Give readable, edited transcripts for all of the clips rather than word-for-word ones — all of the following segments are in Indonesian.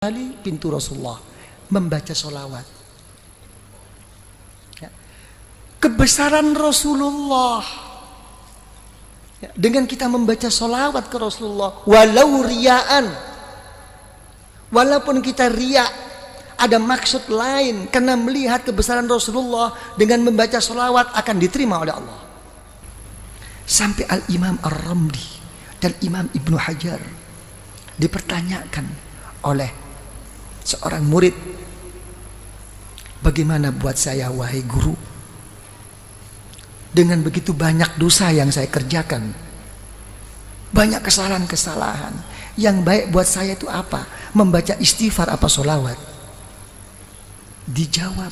kali pintu Rasulullah membaca sholawat. Ya. Kebesaran Rasulullah ya, dengan kita membaca sholawat ke Rasulullah, walau riaan, walaupun kita riak, ada maksud lain karena melihat kebesaran Rasulullah, dengan membaca sholawat akan diterima oleh Allah. Sampai Al-Imam Ar-Ramli dan Imam Ibnu Hajar dipertanyakan oleh seorang murid, bagaimana buat saya wahai guru, dengan begitu banyak dosa yang saya kerjakan, banyak kesalahan-kesalahan, yang baik buat saya itu apa? Membaca istighfar apa sholawat? Dijawab,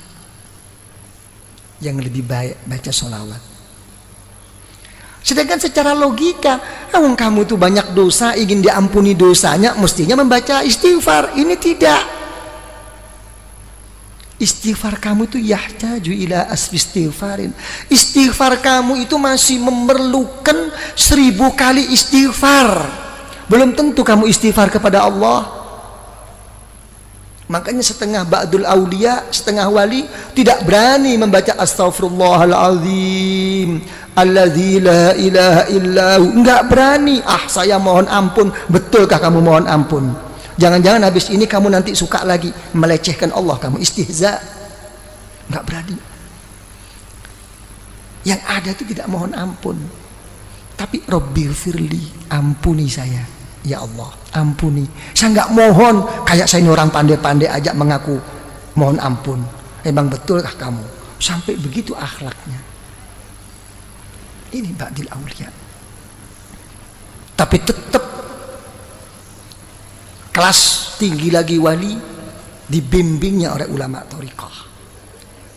yang lebih baik baca sholawat. Sedangkan secara logika, kamu tuh banyak dosa, ingin diampuni dosanya, mestinya membaca istighfar. Ini tidak. Istighfar kamu itu yahtaju ila asfi istighfarin. Istighfar kamu itu masih memerlukan 1000 kali istighfar. Belum tentu kamu istighfar kepada Allah. Makanya setengah ba'dul aulia, setengah wali tidak berani membaca astaghfirullahaladzim alladzi la ilaha illahu. Enggak berani. Saya mohon ampun. Betulkah kamu mohon ampun? Jangan-jangan habis ini kamu nanti suka lagi melecehkan Allah, kamu istihza. Enggak berani. Yang ada itu tidak mohon ampun, tapi Rabbighfirli, ampuni saya ya Allah, ampuni. Saya enggak mohon kayak saya ini orang pandai-pandai aja mengaku mohon ampun. Emang betulkah kamu? Sampai begitu akhlaknya. Ini ba'dil aulia. Tapi tetap kelas tinggi lagi wali, dibimbingnya oleh ulama thariqah.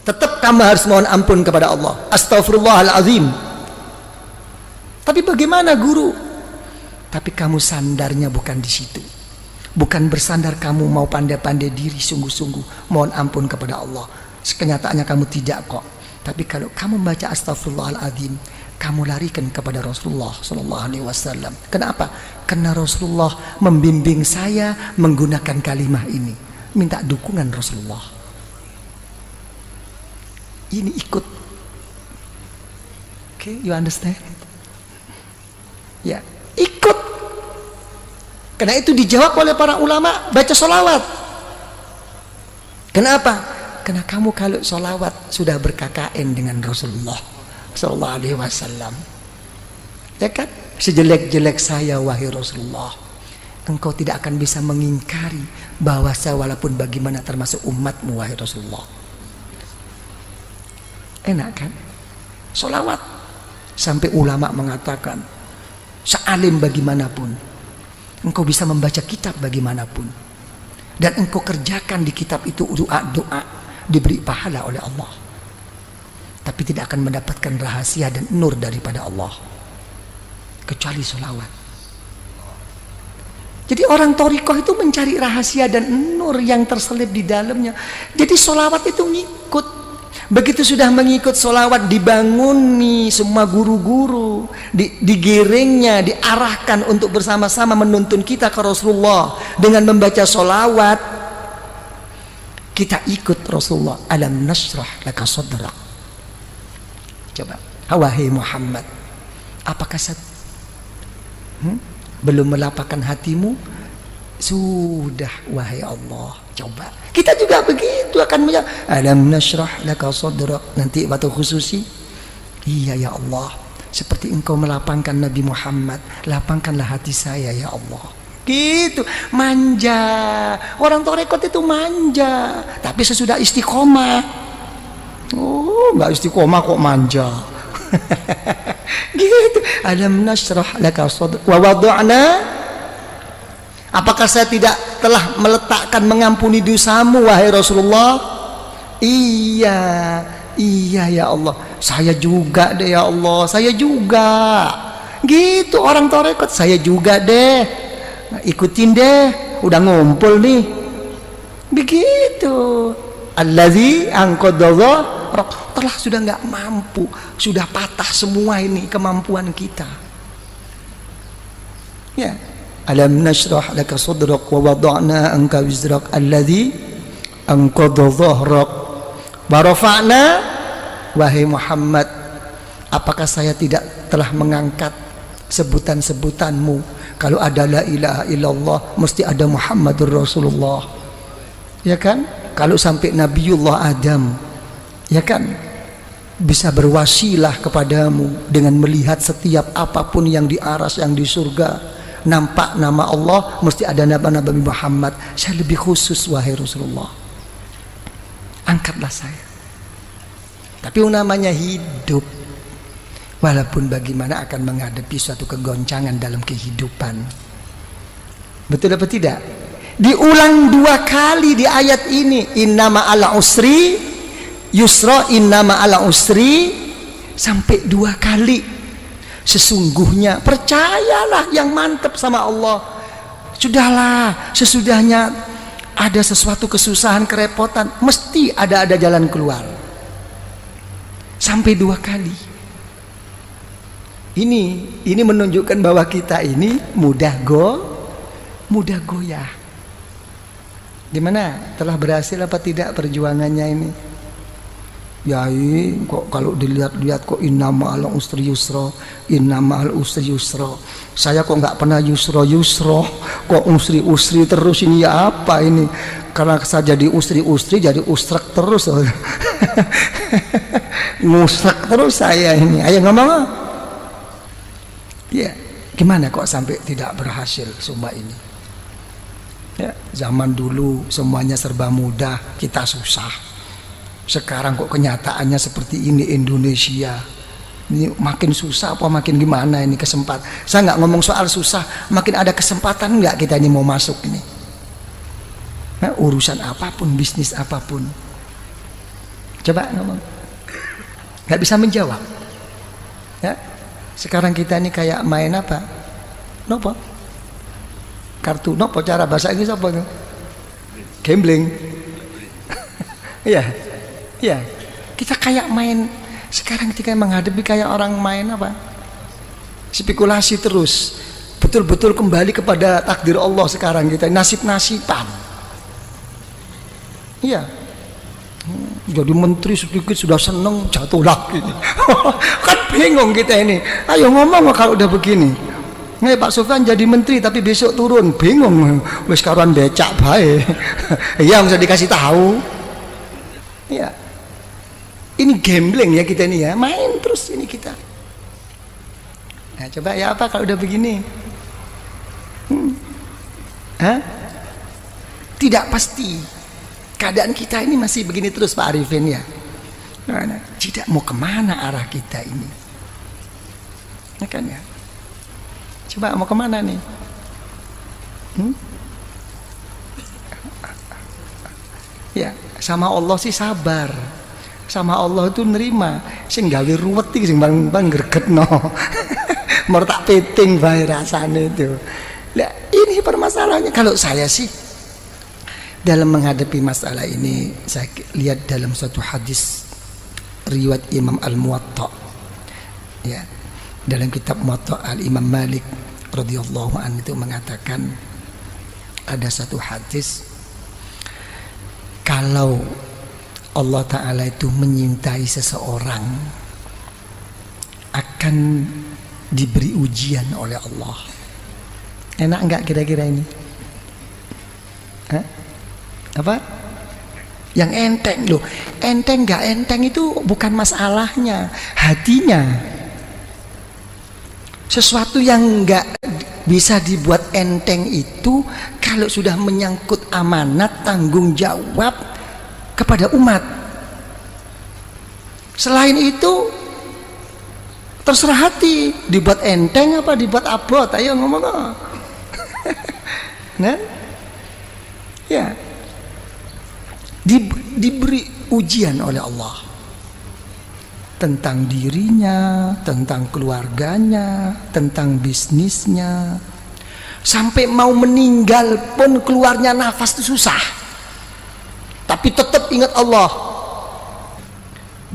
Tetap kamu harus mohon ampun kepada Allah, astaghfirullahalazim. Tapi bagaimana guru? Tapi kamu sandarnya bukan di situ. Bukan bersandar kamu mau pandai-pandai diri sungguh-sungguh mohon ampun kepada Allah. Kenyataannya kamu tidak kok. Tapi kalau kamu membaca astaghfirullahalazim, kamu larikan kepada Rasulullah sallallahu alaihi wasallam. Kenapa? Karena Rasulullah membimbing saya menggunakan kalimah ini. Minta dukungan Rasulullah. Ini ikut. Okay, you understand? Ya, ikut. Karena itu dijawab oleh para ulama, baca sholawat. Kenapa? Karena kamu kalau sholawat sudah berKKN dengan Rasulullah sallallahu alaihi wasallam, ya kan? Sejelek-jelek saya wahai Rasulullah, engkau tidak akan bisa mengingkari bahwa saya walaupun bagaimana termasuk umatmu wahai Rasulullah. Enak kan? Sholawat. Sampai ulama mengatakan, sealim bagaimanapun, engkau bisa membaca kitab bagaimanapun, dan engkau kerjakan di kitab itu doa-doa, diberi pahala oleh Allah, tapi tidak akan mendapatkan rahasia dan nur daripada Allah kecuali sholawat. Jadi orang thariqah itu mencari rahasia dan nur yang terselip di dalamnya. Jadi sholawat itu ngikut. Begitu sudah mengikut sholawat, dibanguni semua guru-guru, digiringnya, diarahkan untuk bersama-sama menuntun kita ke Rasulullah dengan membaca sholawat. Kita ikut Rasulullah. Alam nashrah laka sadrak. Coba, wahai Muhammad, apakah belum melapangkan hatimu? Sudah wahai Allah. Coba, kita juga begitu akan menjawab, alam nashrah laka sadrak. Nanti waktu khususi, iya ya Allah, seperti engkau melapangkan Nabi Muhammad, lapangkanlah hati saya ya Allah. Gitu, manja. Orang thariqat itu manja, tapi sesudah istiqomah, nggak istiqomah kok manja. Gitu. Alam nashrah laka sadrak wa wada'na. Apakah saya tidak telah meletakkan mengampuni dosamu wahai Rasulullah? Iya, iya ya Allah. Saya juga deh ya Allah, saya juga. Gitu orang thariqat, saya juga deh. Nah, ikutin deh, udah ngumpul nih. Begitu. Allazi anqadha telah sudah nggak mampu, sudah patah semua ini kemampuan kita. Ya, Alam nashrah laka sadrak wa wada'na anka wizrak alladhi anqadha dhahrak wa rafa'na. Wahai Muhammad, apakah saya tidak telah mengangkat sebutan-sebutanmu? Kalau ada la ilaha illallah mesti ada Muhammadur Rasulullah, ya kan? Kalau sampai Nabiullah Adam, ya kan, bisa berwasilah kepadamu dengan melihat setiap apapun yang di aras, yang di surga, nampak nama Allah, mesti ada nama Nabi Muhammad. Saya lebih khusus wahai Rasulullah, angkatlah saya. Tapi namanya hidup, walaupun bagaimana akan menghadapi suatu kegoncangan dalam kehidupan. Betul apa tidak? Diulang 2 kali di ayat ini, innama ala usri yusra, innama ala usri, sampai 2 kali. Sesungguhnya, percayalah yang mantap sama Allah. Sudahlah, sesudahnya ada sesuatu kesusahan, kerepotan, mesti ada jalan keluar. Sampai 2 kali. Ini menunjukkan bahwa kita ini mudah goyah. Gimana? Telah berhasil apa tidak perjuangannya ini? Yai, kok kalau dilihat-lihat kok innama al usri yusra, innama al usri yusra. Saya kok nggak pernah yusra, kok usri terus ini, ya apa ini? Karena saya jadi usri jadi usrak terus. Ngusrak terus saya ini. Ayo ngomong. Ya, gimana kok sampai tidak berhasil semua ini? Ya, zaman dulu semuanya serba mudah, kita susah. Sekarang kok kenyataannya seperti ini Indonesia. Ini makin susah apa makin gimana ini kesempatan? Saya nggak ngomong soal susah, makin ada kesempatan nggak kita ini mau masuk ini? Nah, urusan apapun, bisnis apapun. Coba ngomong. Nggak bisa menjawab. Ya, sekarang kita ini kayak main apa? Nopo? Kartu nopo, cara bahasa Inggris apa itu? Gambling. Iya. Ya, kita kayak main. Sekarang kita menghadapi kayak orang main apa? Spekulasi terus. Betul-betul kembali kepada takdir Allah sekarang kita. Nasib-nasiban. Iya. Jadi menteri sedikit sudah seneng, jatuh lagi. Kan bingung kita ini. Ayo ngomong kalau udah begini. Nih Pak Sofyan jadi menteri tapi besok turun, bingung. Wis karuan becak bae. Iya, mesti dikasih tahu. Iya. Ini gambling ya kita ini ya, main terus ini kita. Nah, coba ya apa kalau udah begini? Tidak pasti. Keadaan kita ini masih begini terus Pak Arifin ya. Nah, tidak mau kemana arah kita ini? Ya kan ya? Coba mau kemana nih? Ya, sama Allah sih sabar. Sama Allah itu nerima, sing gawe ruwet iki sing bang gregetno. Mertak piting bae rasane itu. Nah, ini permasalahannya. Kalau saya sih dalam menghadapi masalah ini, saya lihat dalam suatu hadis riwayat Imam Al-Muwatta. Ya, dalam kitab Muwatta Al-Imam Malik radhiyallahu anhu itu mengatakan ada satu hadis, kalau Allah Ta'ala itu menyintai seseorang akan diberi ujian oleh Allah. Enak enggak kira-kira ini? Apa? Yang enteng loh. Enteng enggak enteng itu bukan masalahnya, hatinya. Sesuatu yang enggak bisa dibuat enteng itu kalau sudah menyangkut amanat, tanggung jawab kepada umat. Selain itu terserah hati, dibuat enteng apa dibuat abot, ayo ngomong. Nah, ya, diberi ujian oleh Allah tentang dirinya, tentang keluarganya, tentang bisnisnya, sampai mau meninggal pun keluarnya nafas itu susah. Tapi tetap ingat Allah.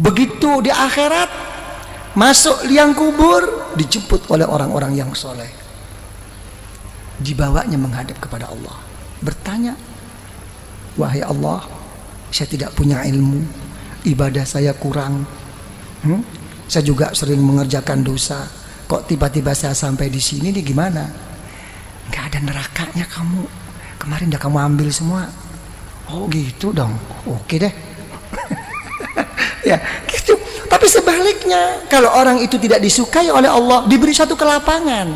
Begitu di akhirat, masuk liang kubur, dijemput oleh orang-orang yang soleh. dibawanya menghadap kepada Allah, bertanya, wahai Allah, saya tidak punya ilmu, ibadah saya kurang, saya juga sering mengerjakan dosa, kok tiba-tiba saya sampai di sini nih, gimana? Nggak ada nerakanya kamu, kemarin udah kamu ambil semua. Oh gitu dong, oke deh. Ya gitu. Tapi sebaliknya, kalau orang itu tidak disukai oleh Allah, diberi satu kelapangan,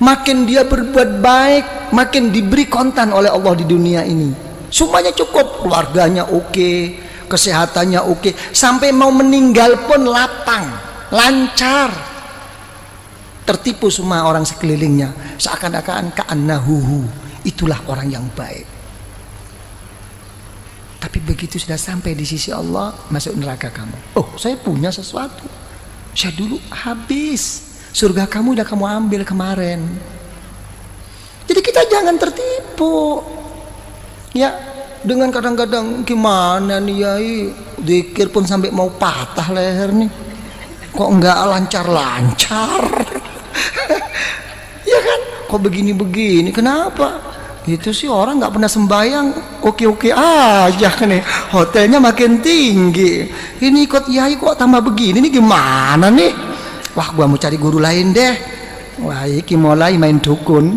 makin dia berbuat baik, makin diberi kontan oleh Allah di dunia ini. Semuanya cukup, keluarganya oke, kesehatannya oke, sampai mau meninggal pun lapang, lancar. Tertipu semua orang sekelilingnya, seakan-akan ka'annahu, itulah orang yang baik. Tapi begitu sudah sampai di sisi Allah, masuk neraka kamu. Oh, saya punya sesuatu, saya dulu habis, surga kamu udah kamu ambil kemarin. Jadi kita jangan tertipu, ya, dengan kadang-kadang gimana nih Yai, zikir pun sampai mau patah leher nih, kok enggak lancar-lancar. Ya kan, kok begini-begini, kenapa? Itu sih orang nggak pernah sembahyang, oke-oke aja nih, hotelnya makin tinggi, ini ikut Yai kok tambah begini nih, gimana nih? Wah, gua mau cari guru lain deh. Wah, iki mulai main dukun.